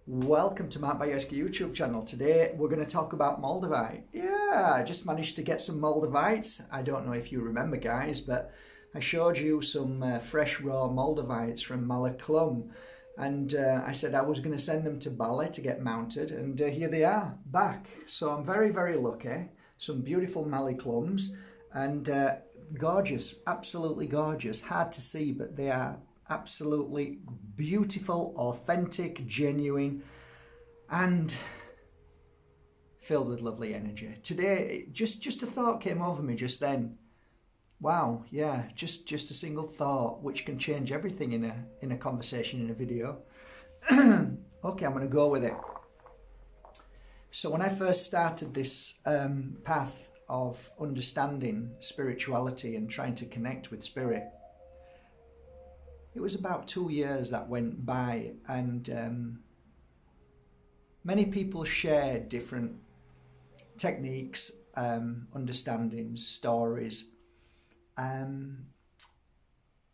Welcome to my Bajerski YouTube channel. Today we're going to talk about Moldavite. Yeah, I just managed to get some Moldavites. I don't know if you remember, guys, but I showed you some fresh raw Moldavites from Malaclum, and I said I was going to send them to Bali to get mounted, and here they are back. So I'm very, very lucky. Some beautiful Malaclums and gorgeous, absolutely gorgeous. Hard to see, but they are absolutely beautiful, authentic, genuine, and filled with lovely energy. Today, just a thought came over me just then. Wow, yeah, just a single thought which can change everything in a conversation, in a video. Okay, I'm going to go with it. So when I first started this path of understanding spirituality and trying to connect with spirit, it was about 2 years that went by, and many people shared different techniques, understandings, stories. And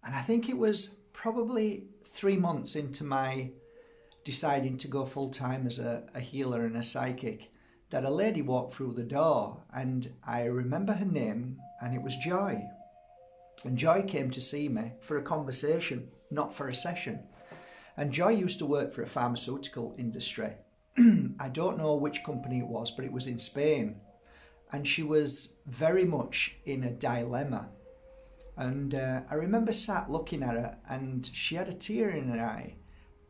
I think it was probably 3 months into my deciding to go full-time as a healer and a psychic that a lady walked through the door, and I remember her name, and it was Joy. And Joy came to see me for a conversation, not for a session. And Joy used to work for a pharmaceutical industry. I don't know which company it was, but it was in Spain. And she was very much in a dilemma. And I remember sat looking at her, and she had a tear in her eye.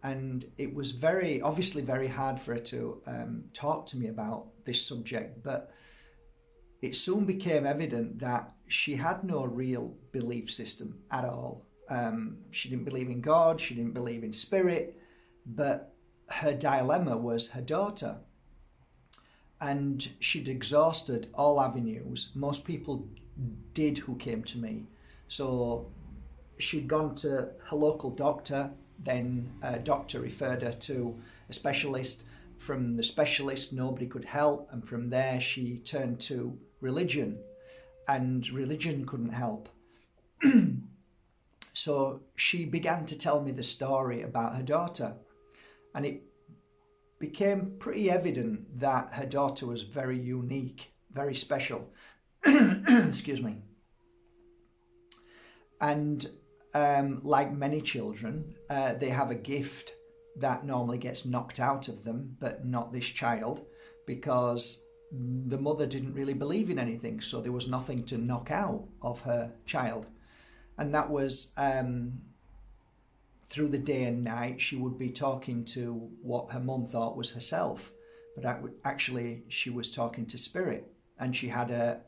And it was obviously very hard for her to talk to me about this subject, but it soon became evident that she had no real belief system at all. She didn't believe in God, she didn't believe in spirit, but her dilemma was her daughter. And she'd exhausted all avenues. Most people did who came to me. So she'd gone to her local doctor, then a doctor referred her to a specialist. From the specialist, nobody could help, and from there she turned to religion, and religion couldn't help. So she began to tell me the story about her daughter, and it became pretty evident that her daughter was very unique, very special. Excuse me. And like many children, they have a gift that normally gets knocked out of them, but not this child, because the mother didn't really believe in anything, so there was nothing to knock out of her child. And that was through the day and night, she would be talking to what her mum thought was herself, but actually she was talking to spirit, and she had a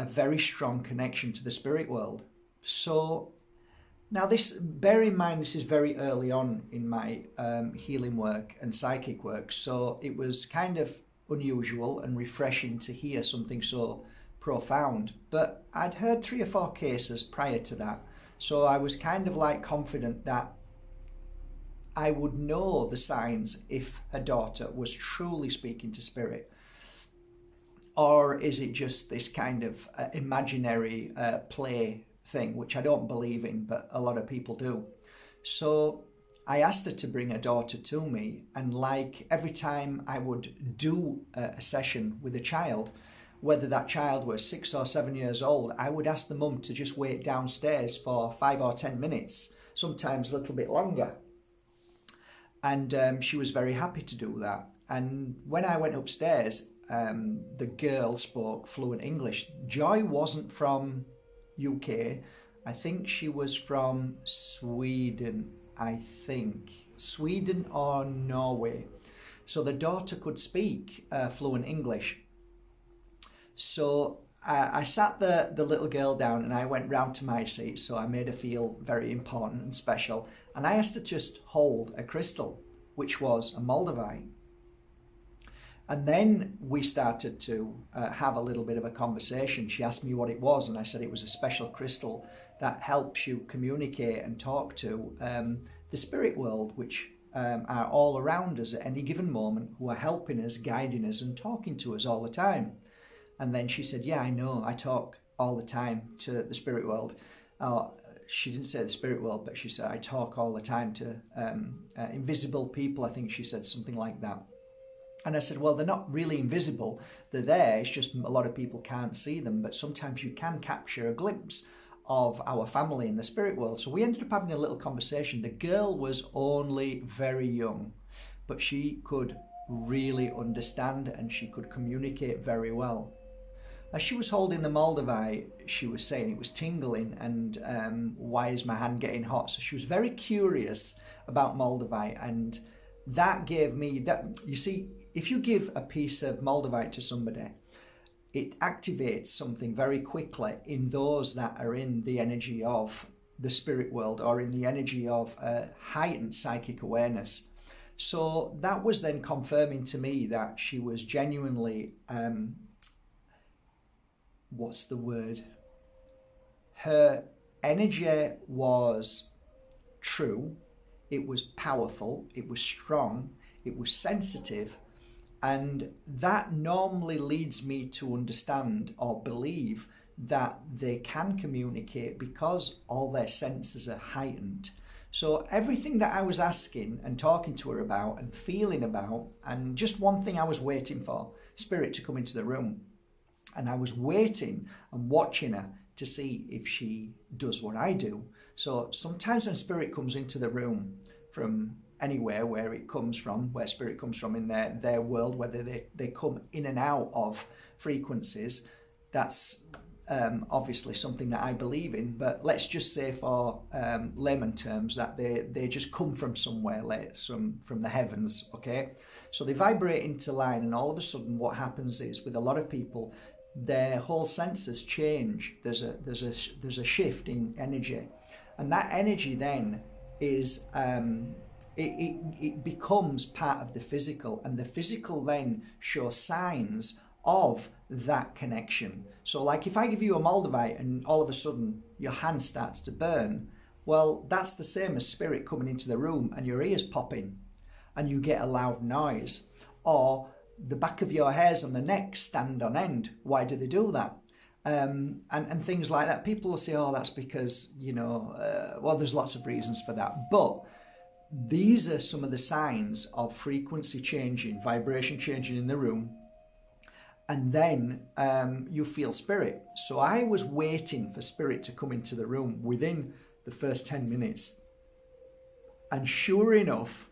very strong connection to the spirit world. So now this, bear in mind, this is very early on in my healing work and psychic work, so it was kind of unusual and refreshing to hear something so profound. But I'd heard 3 or 4 cases prior to that, so I was kind of like confident that I would know the signs if her daughter was truly speaking to spirit, or is it just this kind of imaginary play thing, which I don't believe in, but a lot of people do. So I asked her to bring her daughter to me, and like every time I would do a session with a child, whether that child was 6 or 7 years old, I would ask the mum to just wait downstairs for 5 or 10 minutes, sometimes a little bit longer. And she was very happy to do that. And when I went upstairs, the girl spoke fluent English. Joy wasn't from UK. I think she was from Sweden, Sweden or Norway. So the daughter could speak fluent English. So I sat the little girl down, and I went round to my seat, so I made her feel very important and special. And I asked her to just hold a crystal, which was a Moldavite. And then we started to have a little bit of a conversation. She asked me what it was, and I said it was a special crystal that helps you communicate and talk to the spirit world, which are all around us at any given moment, who are helping us, guiding us, and talking to us all the time. And then she said, yeah, I know, I talk all the time to the spirit world. she didn't say the spirit world, but she said, I talk all the time to invisible people. I think she said something like that. And I said, well, they're not really invisible. They're there. It's just a lot of people can't see them. But sometimes you can capture a glimpse of our family in the spirit world. So we ended up having a little conversation. The girl was only very young, but she could really understand and she could communicate very well. As she was holding the Moldavite, she was saying it was tingling and why is my hand getting hot? So she was very curious about Moldavite, and that gave me that. You see, if you give a piece of Moldavite to somebody, it activates something very quickly in those that are in the energy of the spirit world or in the energy of heightened psychic awareness. So that was then confirming to me that she was genuinely, what's the word? Her energy was true, it was powerful, it was strong, it was sensitive, and that normally leads me to understand or believe that they can communicate because all their senses are heightened. So everything that I was asking and talking to her about and feeling about, and just one thing I was waiting for, spirit to come into the room. And I was waiting and watching her to see if she does what I do. So sometimes when spirit comes into the room from anywhere where it comes from, where spirit comes from in their world, whether they come in and out of frequencies, that's obviously something that I believe in. But let's just say for layman terms that they just come from somewhere, from the heavens, okay? So they vibrate into line, and all of a sudden what happens is with a lot of people, their whole senses change. There's a shift in energy, and that energy then is it becomes part of the physical, and the physical then shows signs of that connection. So like if I give you a Moldavite and all of a sudden your hand starts to burn, well, that's the same as spirit coming into the room and your ears popping and you get a loud noise, or the back of your hairs on the neck stand on end. Why do they do that? And things like that. People will say, oh, that's because, well, there's lots of reasons for that. But these are some of the signs of frequency changing, vibration changing in the room. And then you feel spirit. So I was waiting for spirit to come into the room within the first 10 minutes. And sure enough,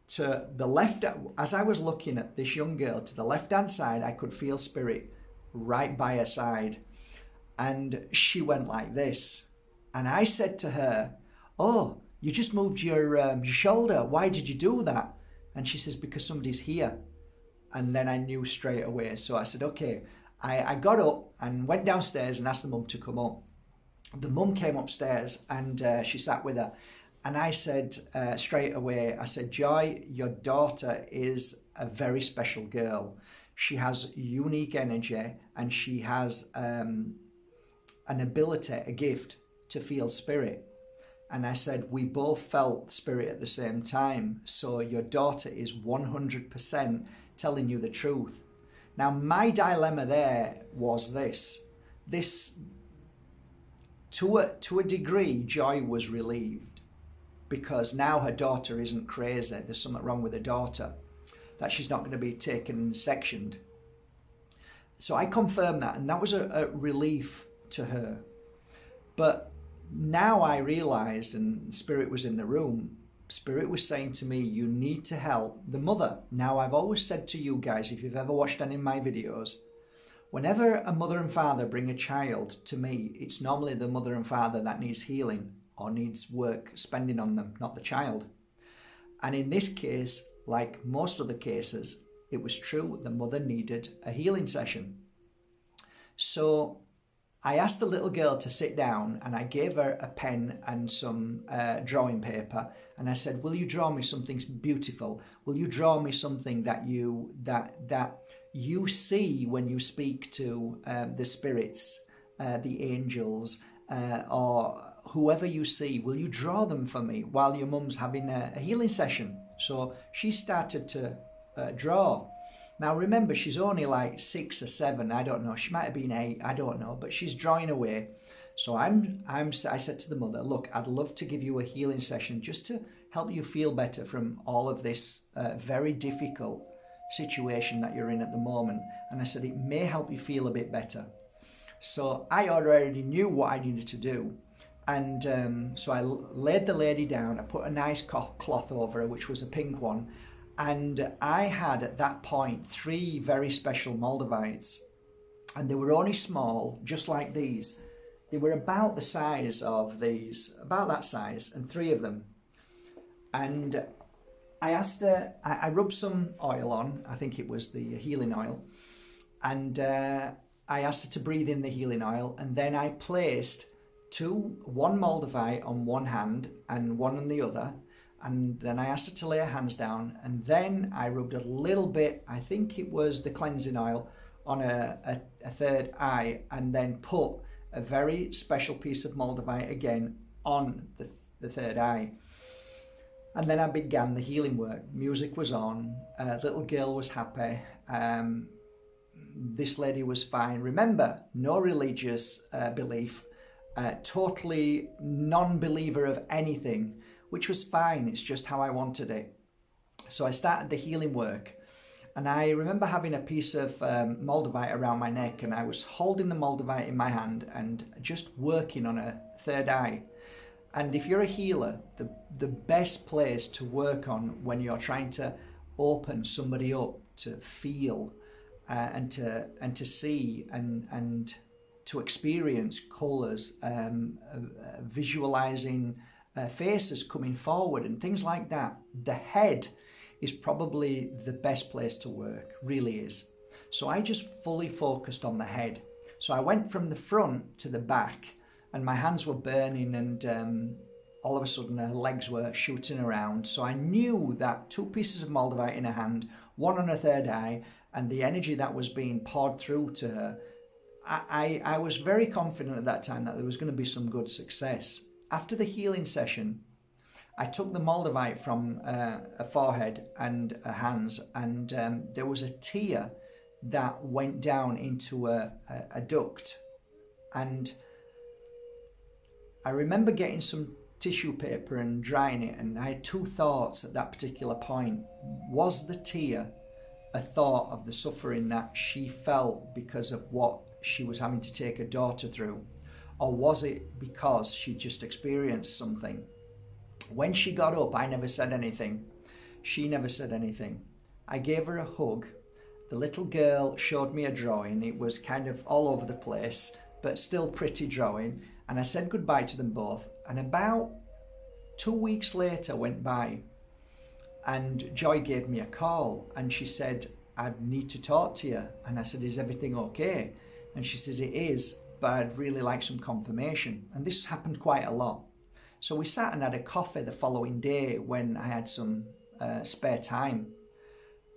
to the left, as I was looking at this young girl, to the left-hand side, I could feel spirit right by her side. And she went like this. And I said to her, oh, you just moved your shoulder. Why did you do that? And she says, because somebody's here. And then I knew straight away. So I said, okay. I got up and went downstairs and asked the mum to come up. The mum came upstairs and she sat with her. And I said straight away, I said, Joy, your daughter is a very special girl. She has unique energy and she has an ability, a gift to feel spirit. And I said, we both felt spirit at the same time. So your daughter is 100% telling you the truth. Now, my dilemma there was this to a degree, Joy was relieved because now her daughter isn't crazy. There's something wrong with her daughter, that she's not going to be taken and sectioned. So I confirmed that, and that was a relief to her. But now I realized, and spirit was in the room, spirit was saying to me, you need to help the mother. Now, I've always said to you guys, if you've ever watched any of my videos, whenever a mother and father bring a child to me, it's normally the mother and father that needs healing or needs work spending on them, not the child. And in this case, like most other cases, it was true, the mother needed a healing session. So I asked the little girl to sit down and I gave her a pen and some drawing paper, and I said, will you draw me something beautiful? Will you draw me something that you see when you speak to the spirits, the angels, or whoever you see? Will you draw them for me while your mum's having a healing session? So she started to draw. Now remember, she's only like 6 or 7, I don't know. She might have been 8, I don't know. But she's drawing away. So I said to the mother, look, I'd love to give you a healing session just to help you feel better from all of this very difficult situation that you're in at the moment. And I said, it may help you feel a bit better. So I already knew what I needed to do. And so I laid the lady down. I put a nice cloth over her, which was a pink one. And I had at that point 3 very special Moldavites. And they were only small, just like these. They were about the size of these, about that size, and 3 of them. And I asked her, I rubbed some oil on, I think it was the healing oil, and I asked her to breathe in the healing oil, and then I placed one Moldavite on one hand and one on the other, and then I asked her to lay her hands down, and then I rubbed a little bit, I think it was the cleansing oil, on a third eye, and then put a very special piece of Moldavite again on the third eye. And then I began the healing work. Music was on, little girl was happy, this lady was fine. Remember, no religious belief, totally non-believer of anything, which was fine, it's just how I wanted it. So I started the healing work. And I remember having a piece of Moldavite around my neck, and I was holding the Moldavite in my hand and just working on a third eye. And if you're a healer, the best place to work on when you're trying to open somebody up to feel and to see and to experience colours, visualising faces coming forward and things like that, the head is probably the best place to work, really is. So I just fully focused on the head. So I went from the front to the back, and my hands were burning, and all of a sudden her legs were shooting around. So I knew that 2 pieces of Moldavite in her hand, one on her third eye, and the energy that was being poured through to her, I was very confident at that time that there was going to be some good success. After the healing session, I took the Moldavite from her forehead and her hands, and there was a tear that went down into a duct. And I remember getting some tissue paper and drying it, and I had 2 thoughts at that particular point. Was the tear a thought of the suffering that she felt because of what she was having to take her daughter through? Or was it because she just experienced something? When she got up, I never said anything. She never said anything. I gave her a hug. The little girl showed me a drawing. It was kind of all over the place, but still pretty drawing. And I said goodbye to them both. And about 2 weeks later went by, and Joy gave me a call, and she said, I need to talk to you. And I said, is everything okay? And she says, it is, but I'd really like some confirmation. And this happened quite a lot. So we sat and had a coffee the following day when I had some spare time.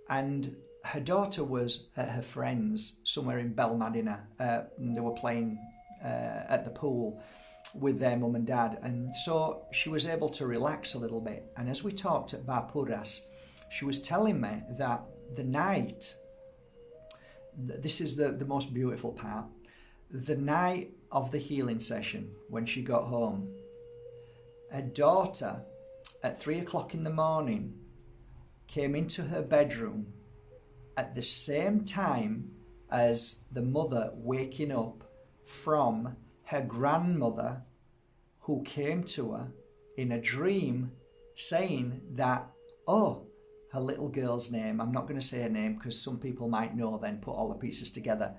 And her daughter was at her friend's somewhere in Belmadina. And they were playing at the pool with their mum and dad. And so she was able to relax a little bit. And as we talked at Barpuras, she was telling me that the night, this is the most beautiful part, the night of the healing session, when she got home, her daughter at 3 o'clock in the morning came into her bedroom at the same time as the mother waking up from her grandmother, who came to her in a dream saying that, oh, her little girl's name, I'm not going to say her name because some people might know, then put all the pieces together,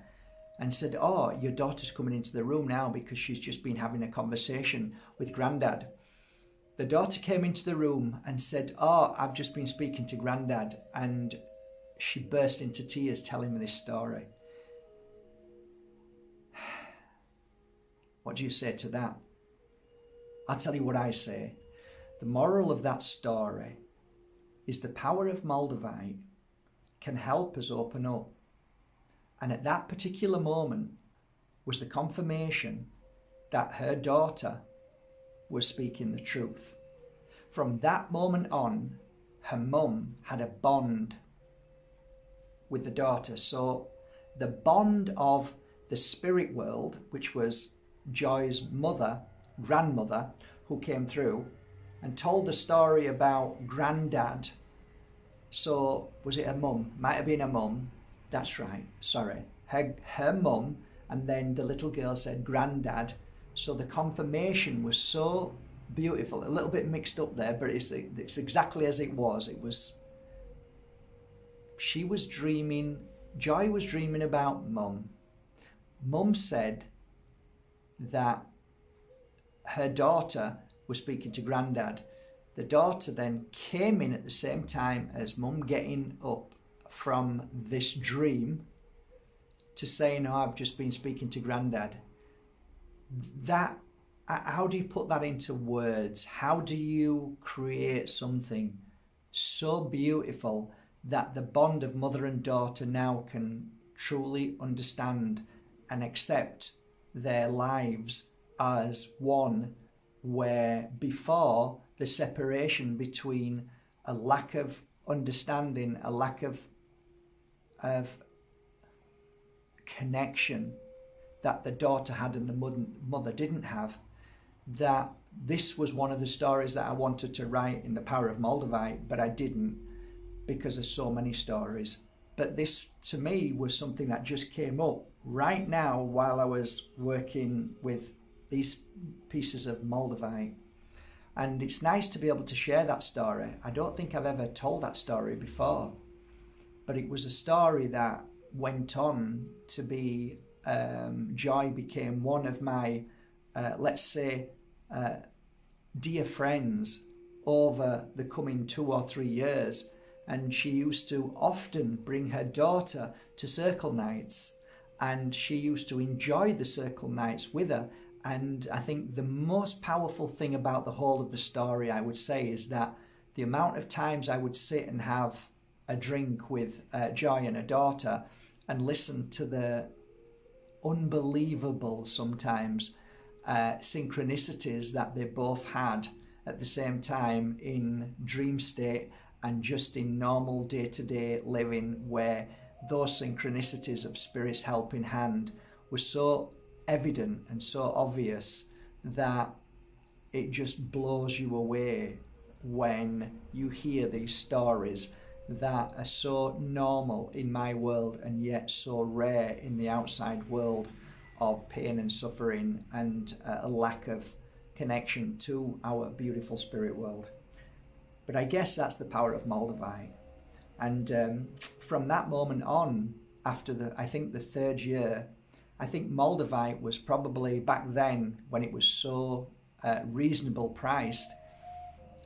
and said, oh, your daughter's coming into the room now because she's just been having a conversation with Grandad. The daughter came into the room and said, oh, I've just been speaking to Grandad, and she burst into tears telling me this story. What do you say to that? I'll tell you what I say. The moral of that story is the power of Moldavite can help us open up. And at that particular moment was the confirmation that her daughter was speaking the truth. From that moment on, her mum had a bond with the daughter. So the bond of the spirit world, which was Joy's grandmother, who came through and told the story about Granddad. So was it her mum? Might have been her mum. That's right, sorry. Her mum, and then the little girl said Granddad. So the confirmation was so beautiful, a little bit mixed up there, but it's exactly as it was. Joy was dreaming about Mum. Mum said that her daughter was speaking to Granddad. The daughter then came in at the same time as Mum getting up from this dream to say, no, I've just been speaking to Granddad. How do you put that into words? How do you create something so beautiful that the bond of mother and daughter now can truly understand and accept their lives as one, where before the separation between a lack of understanding, a lack of connection that the daughter had and the mother didn't have, that this was one of the stories that I wanted to write in The Power of Moldavite, but I didn't because there's so many stories. But this, to me, was something that just came up right now while I was working with these pieces of Moldavite. And it's nice to be able to share that story. I don't think I've ever told that story before, but it was a story that went on to be, Joy became one of my, let's say, dear friends over the coming 2 or 3 years. And she used to often bring her daughter to circle nights, and she used to enjoy the circle nights with her. And I think the most powerful thing about the whole of the story, I would say, is that the amount of times I would sit and have a drink with Joy and her daughter and listen to the unbelievable, sometimes, synchronicities that they both had at the same time in dream state and just in normal day-to-day living, where those synchronicities of Spirit's helping hand were so evident and so obvious that it just blows you away when you hear these stories that are so normal in my world and yet so rare in the outside world of pain and suffering and a lack of connection to our beautiful spirit world. But I guess that's the power of Moldavite. And from that moment on, after I think the 3rd year, I think Moldavite was probably back then, when it was so reasonable priced,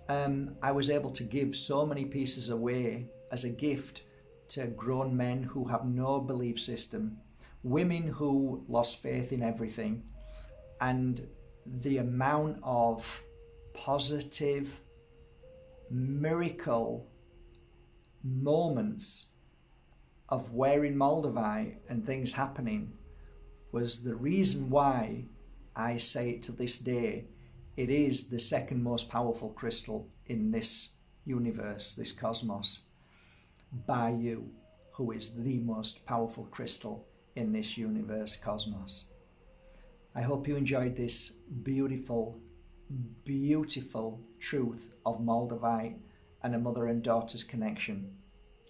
I was able to give so many pieces away as a gift to grown men who have no belief system, women who lost faith in everything, and the amount of positive miracle moments of wearing Moldavite and things happening was the reason why I say it to this day, it is the second most powerful crystal in this universe, this cosmos, by you, who is the most powerful crystal in this universe cosmos. I hope you enjoyed this beautiful, beautiful truth of Moldavite and a mother and daughter's connection.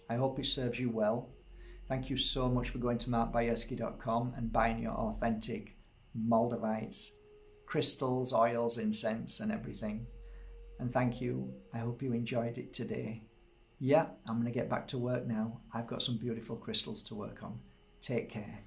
I hope it serves you well. Thank you so much for going to markbajerski.com and buying your authentic Moldavites, crystals, oils, incense and everything. And thank you. I hope you enjoyed it today. Yeah, I'm going to get back to work now. I've got some beautiful crystals to work on. Take care.